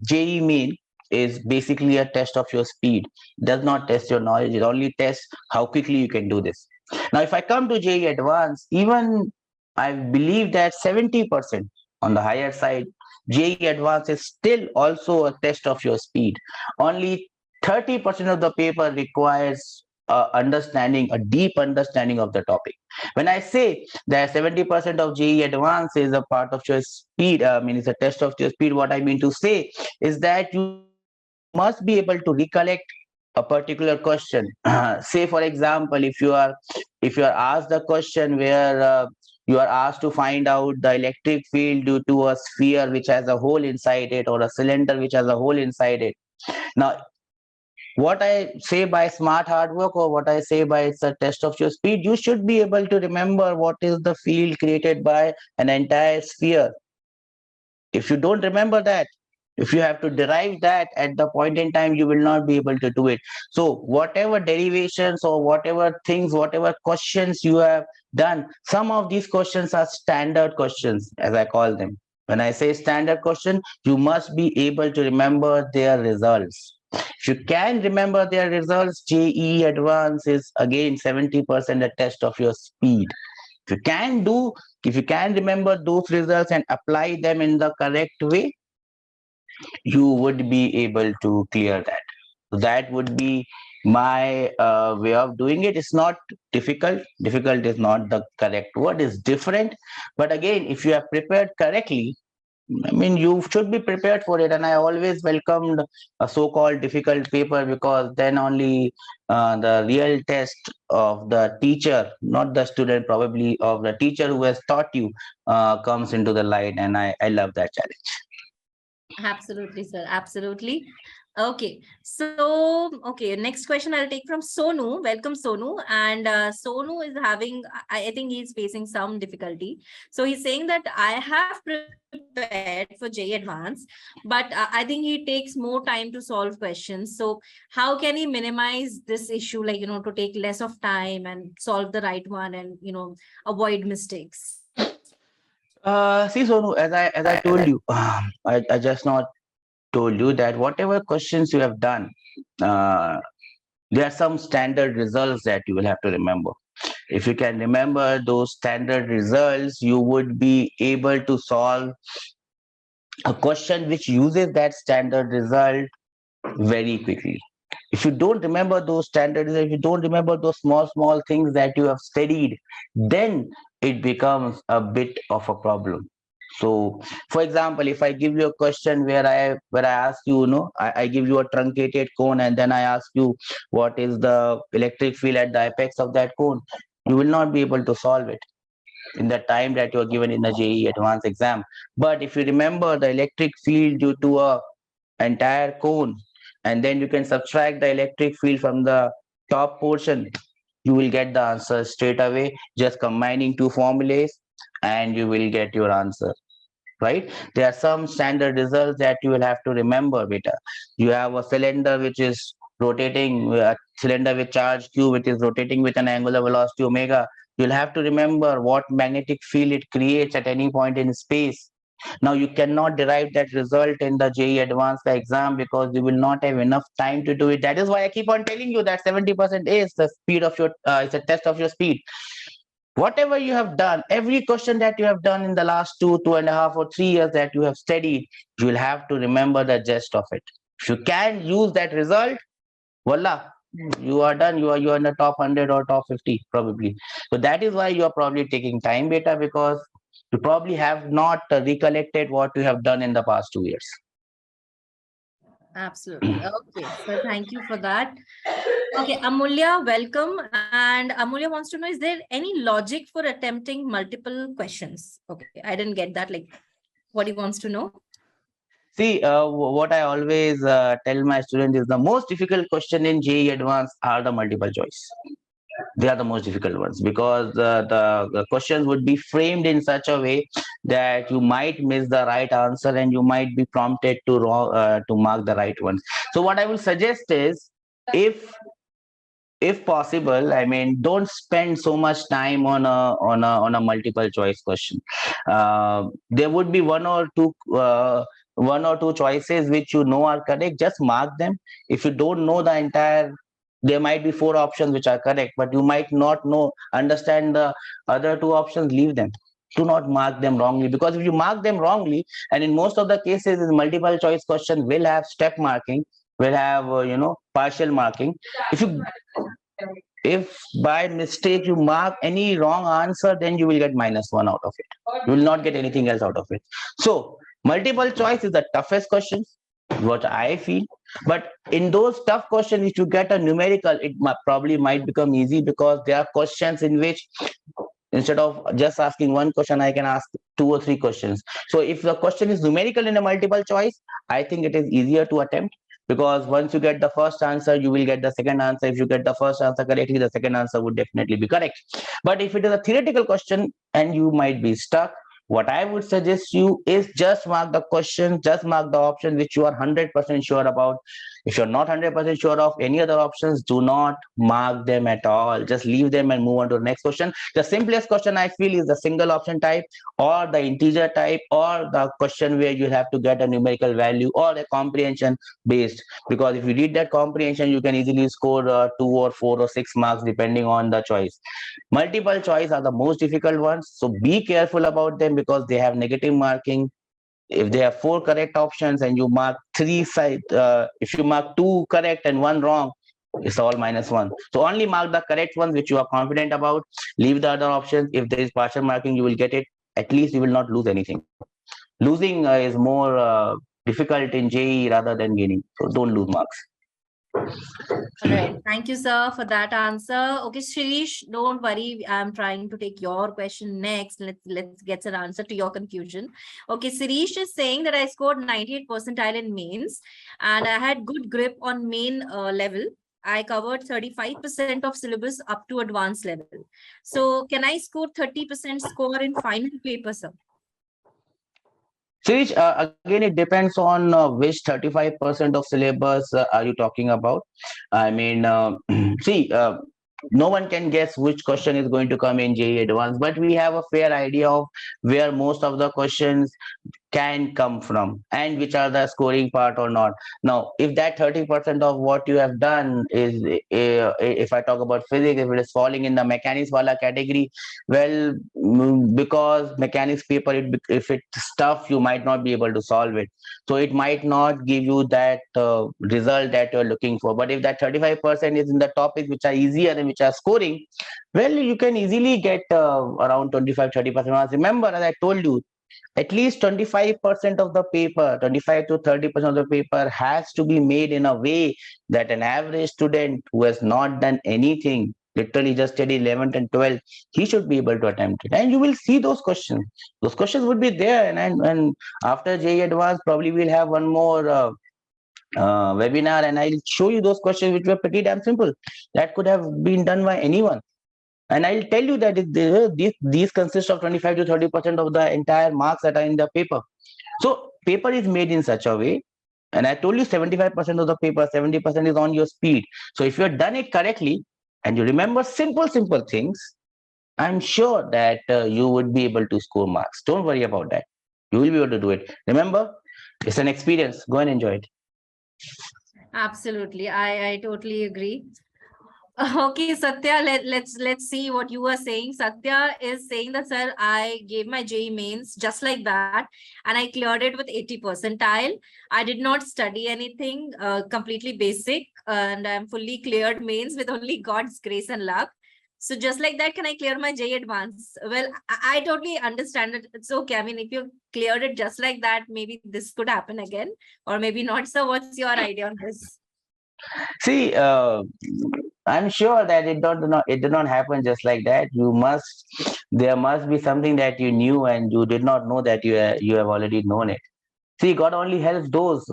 JEE Main is basically a test of your speed. Does not test your knowledge. It only tests how quickly you can do this. Now, if I come to JEE Advanced, even I believe that 70% on the higher side, JEE Advanced is still also a test of your speed. Only 30% of the paper requires a deep understanding of the topic. When I say that 70% of JEE Advance is a part of your speed, I mean, it's a test of your speed. What I mean to say is that you must be able to recollect a particular question. Say, for example, if you are asked a question where you are asked to find out the electric field due to a sphere which has a hole inside it or a cylinder which has a hole inside it. Now, what I say by smart hard work or what I say by it's a test of your speed, you should be able to remember what is the field created by an entire sphere. If you don't remember that, if you have to derive that at the point in time, you will not be able to do it. So whatever derivations or whatever things, whatever questions you have done, some of these questions are standard questions, as I call them. When I say standard question, you must be able to remember their results. If you can remember their results, JEE Advance is again 70% a test of your speed. If you can do, if you can remember those results and apply them in the correct way, you would be able to clear that. That would be my way of doing it. It's not difficult. Difficult is not the correct word. It's different. But again, if you are prepared correctly, I mean, you should be prepared for it. And I always welcomed a so-called difficult paper because then only the real test of the teacher, not the student, probably of the teacher who has taught you, comes into the light. And I love that challenge. Absolutely, sir. Absolutely. Okay. So, okay, next question I'll take from Sonu. Welcome, Sonu. And Sonu is having, I think he's facing some difficulty. So he's saying that I have prepared for JEE Advance, but I think he takes more time to solve questions. So how can he minimize this issue, like, to take less of time and solve the right one and, avoid mistakes? See, Sonu, as I told you, I just not told you that whatever questions you have done, uh, there are some standard results that you will have to remember. If you can remember those standard results, you would be able to solve a question which uses that standard result very quickly. If you don't remember those standards, if you don't remember those small things that you have studied, then it becomes a bit of a problem. So, for example, if I give you a question where I ask you, I give you a truncated cone and then I ask you what is the electric field at the apex of that cone, you will not be able to solve it in the time that you are given in the JEE Advanced exam. But if you remember the electric field due to a entire cone, and then you can subtract the electric field from the top portion, you will get the answer straight away, just combining two formulas, and you will get your answer. Right? There are some standard results that you will have to remember, beta. You have a cylinder which is rotating, a cylinder with charge q which is rotating with an angular velocity omega. You'll have to remember what magnetic field it creates at any point in space. Now you cannot derive that result in the JEE Advanced exam because you will not have enough time to do it. That is why I keep on telling you that 70% is the speed of your, it's a test of your speed. Whatever you have done, every question that you have done in the last 2.5 or 3 years that you have studied, you will have to remember the gist of it. If you can use that result, voila, you are done. You are in the top 100 or top 50 probably. So that is why you are probably taking time, beta, because you probably have not recollected what you have done in the past 2 years. Absolutely. Okay. So thank you for that. Okay, Amulya, welcome. And Amulya wants to know, is there any logic for attempting multiple questions? Okay, I didn't get that. Like, what he wants to know? See, what I always tell my students is the most difficult question in JEE Advanced are the multiple choice. They are the most difficult ones because the questions would be framed in such a way that you might miss the right answer and you might be prompted to to mark the right ones. So what I will suggest is, if if possible, I mean, don't spend so much time on a multiple choice question. There would be one or two choices which you know are correct. Just mark them. If you don't know the entire, there might be four options which are correct, but you might not understand the other two options. Leave them. Do not mark them wrongly, because if you mark them wrongly, and in most of the cases, is multiple choice question will have step marking, will have partial marking. If you, if by mistake you mark any wrong answer, then you will get -1 out of it. You will not get anything else out of it. So multiple choice is the toughest question, what I feel. But in those tough questions, if you get a numerical, it probably might become easy, because there are questions in which instead of just asking one question, I can ask two or three questions. So if the question is numerical in a multiple choice, I think it is easier to attempt, because once you get the first answer, you will get the second answer. If you get the first answer correctly, the second answer would definitely be correct. But if it is a theoretical question and you might be stuck, what I would suggest you is just mark the question, just mark the option which you are 100% sure about. If you're not 100% sure of any other options, do not mark them at all. Just leave them and move on to the next question. The simplest question I feel is the single option type, or the integer type, or the question where you have to get a numerical value, or the comprehension based. Because if you read that comprehension, you can easily score 2 or 4 or 6 marks depending on the choice. Multiple choice are the most difficult ones, so be careful about them because they have negative marking. If they have 4 correct options and you mark if you mark 2 correct and 1 wrong, it's all -1. So only mark the correct ones which you are confident about. Leave the other options. If there is partial marking, you will get it. At least you will not lose anything. Losing is more difficult in JEE rather than gaining. So don't lose marks. All right. Thank you, sir, for that answer. Okay, Shirish, don't worry. I'm trying to take your question next. Let's get an answer to your confusion. Okay, Shirish is saying that I scored 98 percentile in mains and I had good grip on main level. I covered 35% of syllabus up to advanced level. So can I score 30% score in final paper, sir? Sirish, again, it depends on which 35% of syllabus are you talking about. I mean, see, no one can guess which question is going to come in JEE Advanced, but we have a fair idea of where most of the questions can come from and which are the scoring part or not. Now, if that 30% of what you have done is, if I talk about physics, if it is falling in the mechanics wala category, well, because mechanics paper, if it's tough, you might not be able to solve it. So it might not give you that result that you're looking for. But if that 35% is in the topics which are easier and which are scoring, well, you can easily get around 25-30%. Remember, as I told you, at least 25% of the paper, 25 to 30% of the paper has to be made in a way that an average student who has not done anything, literally just studied 11th and 12th, he should be able to attempt it. And you will see those questions. Those questions would be there. And after JEE Advanced, probably we'll have one more webinar, and I'll show you those questions which were pretty damn simple. That could have been done by anyone. And I'll tell you that these consist of 25 to 30% of the entire marks that are in the paper. So paper is made in such a way, and I told you 75% of the paper, 70% is on your speed. So if you have done it correctly and you remember simple things, I'm sure that you would be able to score marks. Don't worry about that. You will be able to do it. Remember, it's an experience. Go and enjoy it. Absolutely. I totally agree. Okay, Satya, let's see what you are saying. Satya is saying that, sir, I gave my JEE mains just like that, and I cleared it with 80 percentile. I did not study anything, completely basic, and I'm fully cleared mains with only God's grace and luck. So just like that, can I clear my JEE Advance? Well, I totally understand it. It's okay. I mean, if you cleared it just like that, maybe this could happen again, or maybe not. So what's your idea on this? See, I'm sure that it did not happen just like that. There must be something that you knew and you did not know that you have already known it. See, God only helps those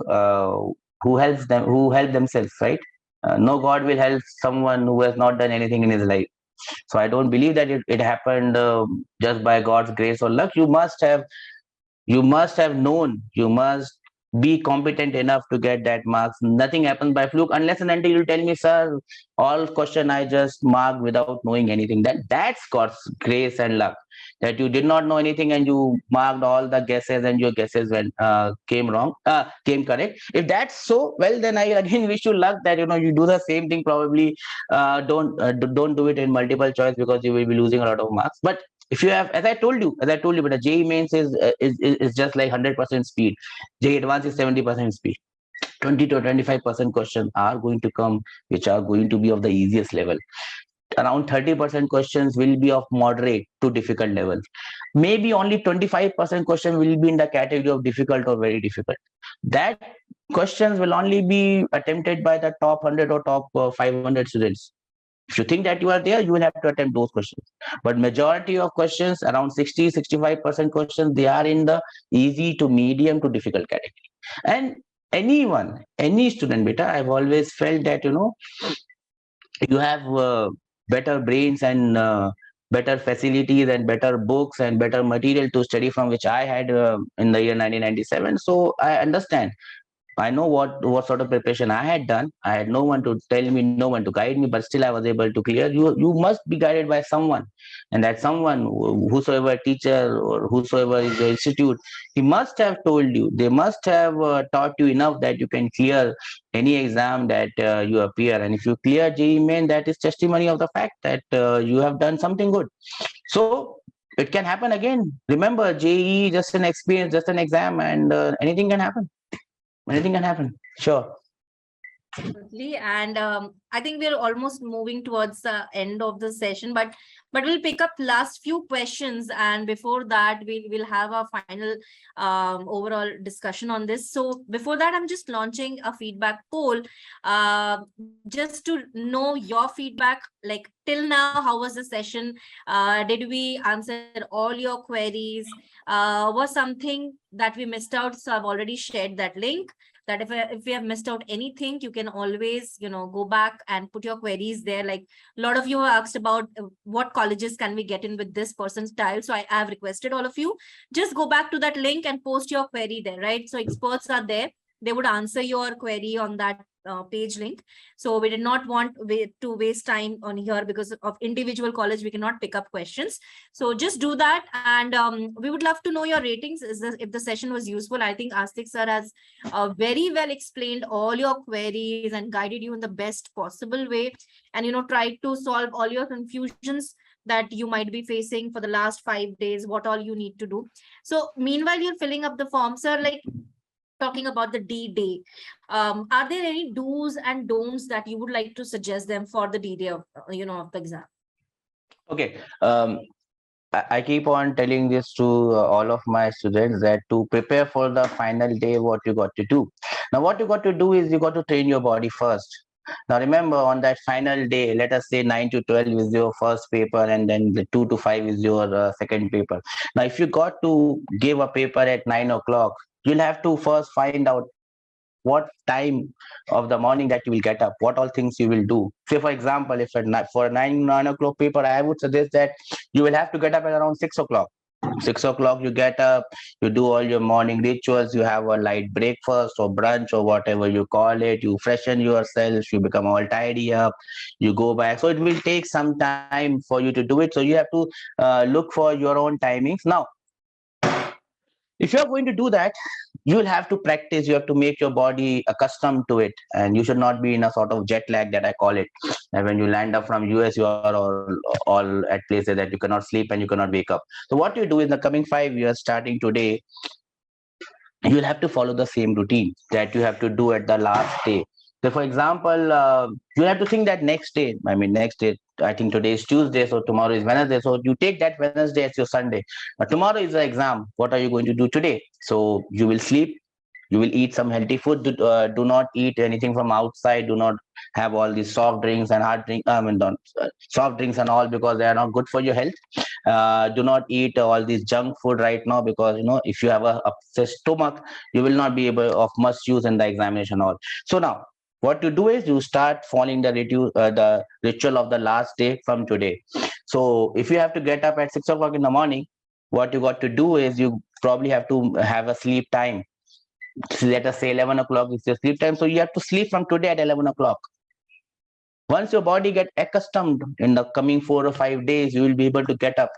who help themselves, right? No God will help someone who has not done anything in his life. So I don't believe that it happened just by God's grace or luck. You must have known, you must be competent enough to get that marks. Nothing happens by fluke, unless and until you tell me, sir, all question I just marked without knowing anything. That's God's grace and luck, that you did not know anything and you marked all the guesses and your guesses came correct. If that's so, well, then I again wish you luck, that you do the same thing. Probably don't do it in multiple choice, because you will be losing a lot of marks. But if you have, as I told you, but the JEE mains is just like 100% speed. JEE advanced is 70% speed. 20 to 25% questions are going to come, which are going to be of the easiest level. Around 30% questions will be of moderate to difficult level. Maybe only 25% question will be in the category of difficult or very difficult. That questions will only be attempted by the top 100 or top 500 students. If you think that you are there, you will have to attempt those questions. But majority of questions, around 60-65% questions, they are in the easy to medium to difficult category. And any student, beta, I've always felt that you have better brains and better facilities and better books and better material to study from, which I had in the year 1997. So I understand. I know what sort of preparation I had done. I had no one to tell me, no one to guide me, but still I was able to clear. You must be guided by someone, and that someone, whosoever teacher or whosoever is the institute, he must have told you. They must have taught you enough that you can clear any exam that you appear. And if you clear JEE Main, that is testimony of the fact that you have done something good. So it can happen again. Remember, JEE just an experience, just an exam, and anything can happen. Anything can happen. Sure. Absolutely. And I think we're almost moving towards the end of the session, but we'll pick up last few questions, and before that we'll have a final overall discussion on this. So before that, I'm just launching a feedback poll, just to know your feedback, like till now, how was the session? Did we answer all your queries? Was something that we missed out? So I've already shared that link, that if we have missed out anything, you can always go back and put your queries there. Like a lot of you have asked about what colleges can we get in with this percentile, so I have requested all of you, just go back to that link and post your query there, right? So experts are there, they would answer your query on that page link. So we did not want to waste time on here, because of individual college we cannot pick up questions. So just do that, and we would love to know your ratings. If the session was useful, I think Aastik sir has very well explained all your queries and guided you in the best possible way, and tried to solve all your confusions that you might be facing for the last 5 days, what all you need to do. So meanwhile you're filling up the form, sir, like talking about the D-Day, are there any do's and don'ts that you would like to suggest them for the D-Day of of the exam? Okay. I keep on telling this to all of my students, that to prepare for the final day, what you got to do. Now, what you got to do is you got to train your body first. Now, remember, on that final day, let us say 9 to 12 is your first paper, and then the 2 to 5 is your second paper. Now, if you got to give a paper at 9 o'clock, you'll have to first find out what time of the morning that you will get up, what all things you will do. Say, for example, if for a 9 o'clock paper, I would suggest that you will have to get up at around 6 o'clock. 6 o'clock, you get up, you do all your morning rituals, you have a light breakfast or brunch or whatever you call it, you freshen yourself, you become all tidy up, you go back. So it will take some time for you to do it. So you have to look for your own timings. Now, if you're going to do that, you will have to practice. You have to make your body accustomed to it, and you should not be in a sort of jet lag, that I call it. And when you land up from US, you are all at places that you cannot sleep and you cannot wake up. So what you do in the coming 5 years, starting today, you will have to follow the same routine that you have to do at the last day. So, for example, you have to think that next day. I mean, next day. I think today is Tuesday, so tomorrow is Wednesday. So you take that Wednesday as your Sunday. Tomorrow is the exam. What are you going to do today? So you will sleep. You will eat some healthy food. Do not eat anything from outside. Do not have all these soft drinks and hard drink. I mean, don't, soft drinks and all, because they are not good for your health. Do not eat all this junk food right now, because if you have a upset stomach, you will not be able of much use in the examination all. So now what you do is you start following the ritual of the last day from today. So if you have to get up at 6 o'clock in the morning, what you got to do is you probably have to have a sleep time. So let us say 11 o'clock is your sleep time, so you have to sleep from today at 11 o'clock. Once your body get accustomed, in the coming 4 or 5 days you will be able to get up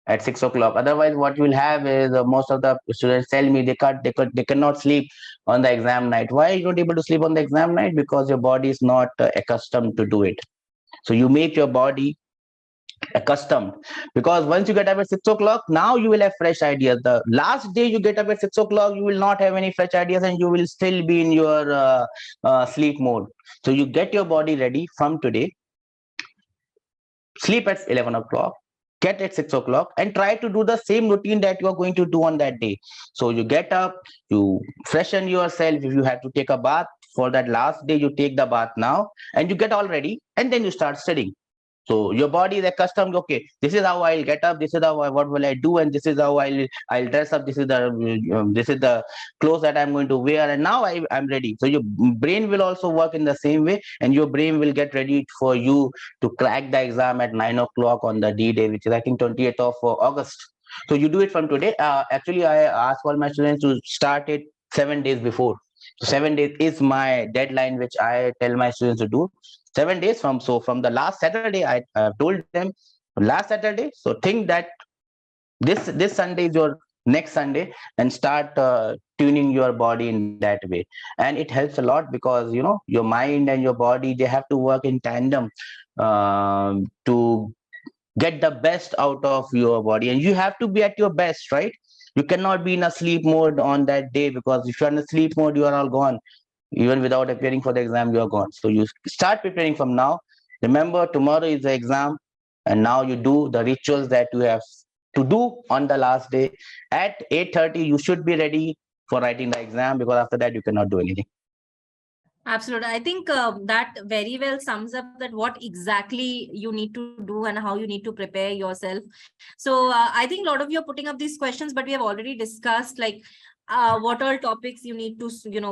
at 6 o'clock. Otherwise, what you will have is most of the students tell me they cannot sleep on the exam night. Why are you not able to sleep on the exam night? Because your body is not accustomed to do it. So you make your body accustomed, because once you get up at 6 o'clock, now you will have fresh ideas. The last day you get up at 6 o'clock, you will not have any fresh ideas, and you will still be in your sleep mode. So you get your body ready from today. Sleep at 11 o'clock, get at 6 o'clock, and try to do the same routine that you are going to do on that day. So you get up, you freshen yourself. If you have to take a bath for that last day, you take the bath now, and you get all ready, and then you start studying. So your body is accustomed. Okay, this is how I'll get up. This is how what will I do, and this is how I'll dress up. This is the clothes that I'm going to wear, and now I'm ready. So your brain will also work in the same way, and your brain will get ready for you to crack the exam at 9 o'clock on the D day, which is I think 28th of August. So you do it from today. Actually, I ask all my students to start it 7 days before. So 7 days is my deadline, which I tell my students to do. 7 days from the last Saturday. I told them last Saturday. So think that this Sunday is your next Sunday, and start tuning your body in that way. And it helps a lot, because your mind and your body, they have to work in tandem to get the best out of your body, and you have to be at your best, right? You cannot be in a sleep mode on that day, because if you're in a sleep mode, you are all gone. Even without appearing for the exam, you are gone. So you start preparing from now. Remember, tomorrow is the exam, and now you do the rituals that you have to do on the last day. At 8:30, you should be ready for writing the exam, because after that, you cannot do anything. Absolutely. I think that very well sums up that what exactly you need to do and how you need to prepare yourself. So I think a lot of you are putting up these questions, but we have already discussed like what all topics you need to,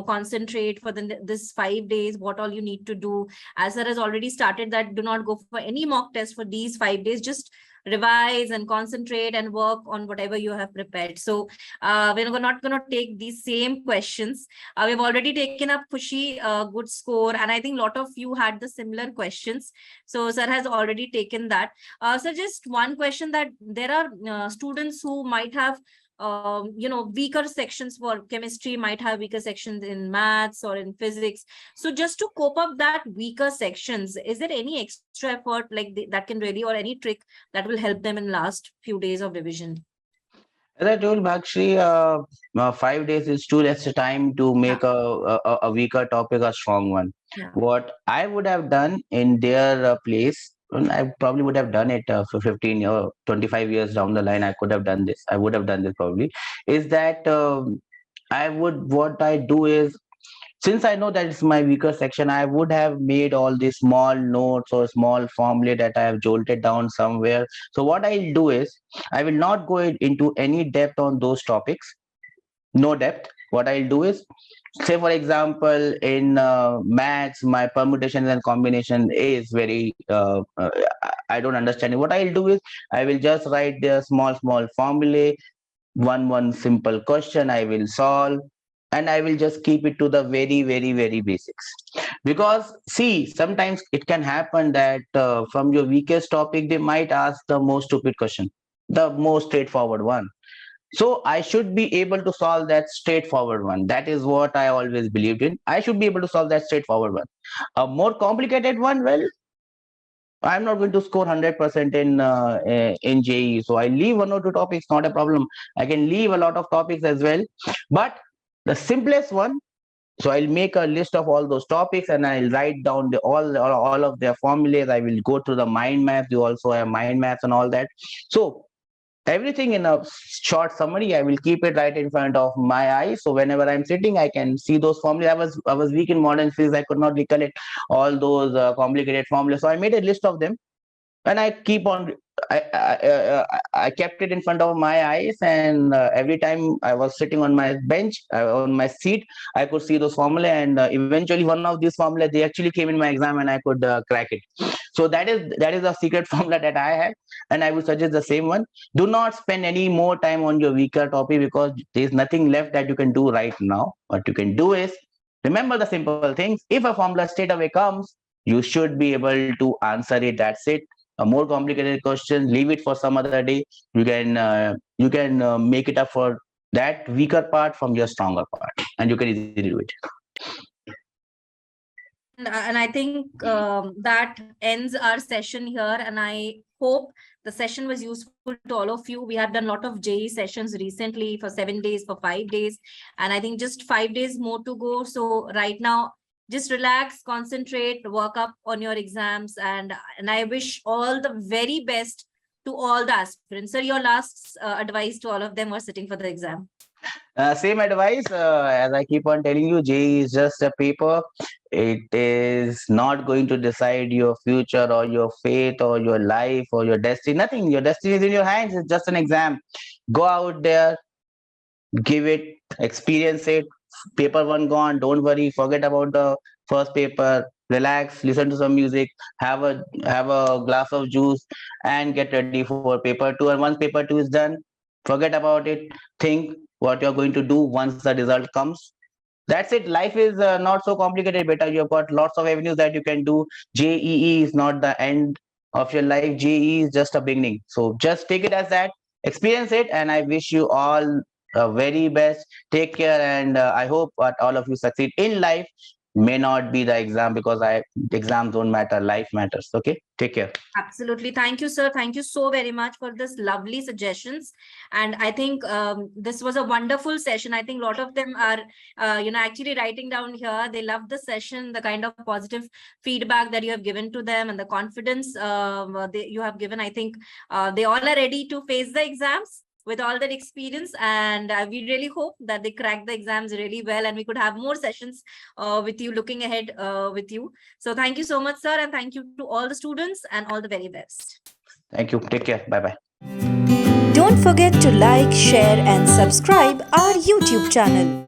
concentrate for this 5 days, what all you need to do. As sir has already started that, do not go for any mock test for these 5 days. Just revise and concentrate and work on whatever you have prepared. So we're not going to take these same questions. We've already taken up Khushi, good score, and I think a lot of you had the similar questions. So sir has already taken that. So just one question, that there are students who might have weaker sections for chemistry, might have weaker sections in maths or in physics. So just to cope up that weaker sections, is there any extra effort like that can really, or any trick that will help them in last few days of revision? As I told Bhakshri, 5 days is too less time to make a weaker topic a strong one. Yeah. What I would have done in their place, and I probably would have done it for 15 or 25 years down the line. I could have done this. I would have done this probably. Is that what I do is, since I know that it's my weaker section, I would have made all these small notes or small formulae that I have jolted down somewhere. So what I'll do is, I will not go into any depth on those topics. No depth. What I'll do is, say for example, in maths, my permutation and combination is very I don't understand it. What I'll do is, I will just write the small formulae, one simple question I will solve, and I will just keep it to the very basics. Because see, sometimes it can happen that from your weakest topic, they might ask the most stupid question, the most straightforward one. So I should be able to solve that straightforward one. That is what I always believed in. I should be able to solve that straightforward one. A more complicated one, well, I'm not going to score 100% in JEE. So I leave one or two topics, not a problem. I can leave a lot of topics as well. But the simplest one, So I'll make a list of all those topics and I'll write down all of their formulas. I will go through the mind maps. You also have mind maps and all that. So everything in a short summary, I will keep it right in front of my eyes. So whenever I'm sitting, I can see those formulas. I was weak in modern physics. I could not recollect all those complicated formulas. So I made a list of them and I keep on. I kept it in front of my eyes, and every time I was sitting on my bench, on my seat, I could see those formula. And eventually, one of these formula they actually came in my exam, and I could crack it. So that is a secret formula that I have, and I would suggest the same one. Do not spend any more time on your weaker topic because there is nothing left that you can do right now. What you can do is remember the simple things. If a formula straight away comes, you should be able to answer it. That's it. A more complicated question, leave it for some other day. You can make it up for that weaker part from your stronger part, and you can easily do it. And I think that ends our session here. And I hope the session was useful to all of you. We have done a lot of JEE sessions recently for 7 days, for 5 days. And I think just 5 days more to go. So right now, just relax, concentrate, work up on your exams. And I wish all the very best to all the aspirants. Sir, your last advice to all of them who are sitting for the exam. Same advice as I keep on telling you, JEE is just a paper. It is not going to decide your future or your fate or your life or your destiny. Nothing. Your destiny is in your hands. It's just an exam. Go out there, give it, experience it. Paper one gone, don't worry, forget about the first paper, relax, listen to some music, have a glass of juice, and get ready for paper two. And once paper two is done, forget about it. Think what you're going to do once the result comes. That's it. Life is not so complicated, beta. You've got lots of avenues that you can do. JEE is not the end of your life. JEE is just a beginning. So just take it as that, experience it, and I wish you all very best. Take care, and I hope that all of you succeed in life. May not be the exam because exams don't matter. Life matters. Okay. Take care. Absolutely. Thank you, sir. Thank you so very much for this lovely suggestions. And I think this was a wonderful session. I think a lot of them are, actually writing down here. They love the session, the kind of positive feedback that you have given to them and the confidence you have given. I think they all are ready to face the exams with all that experience, and we really hope that they crack the exams really well, and we could have more sessions with you, looking ahead with you. So thank you so much, sir, and thank you to all the students, and all the very best. Thank you. Take care. Bye bye. Don't forget to like, share, and subscribe our YouTube channel.